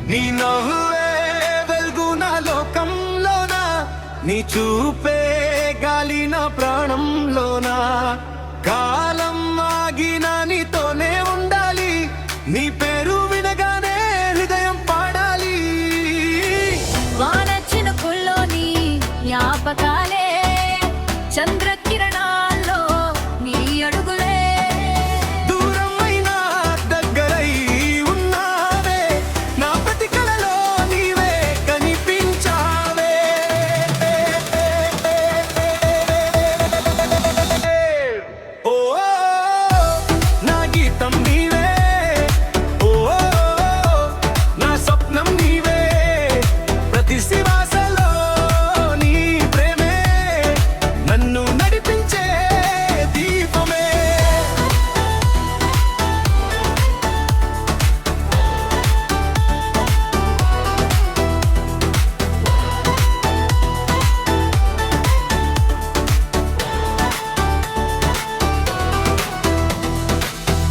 నీ నవ్వే వెలుగు నా లోకంలోన, నీ చూపే గాలి నా ప్రాణంలోన. కాలం ఆగిన నీతోనే ఉండాలి, నీ పేరు వినగానే హృదయం పాడాలి. వాన చినుకుల్లోని జ్ఞాపకాలే, చంద్రకిరణాల్లో నీ అడుగులే. దూరమైన దగ్గరై ఉన్నావే, నా ప్రతి కలలో నీవే కనిపించావే. ఓ నా గీతం నీవే, ఓ నా స్వప్నం నీవే. ప్రతి శ్వాసలో నీ ప్రేమే నన్ను నడిపించే దీపమే.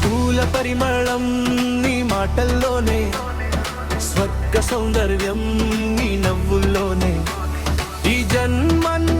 పూల పరిమళం నీ మాటల్లోనే, స్వర్గ సౌందర్యం నీ నవ్వుల్లోనే. ఈ జన్మన్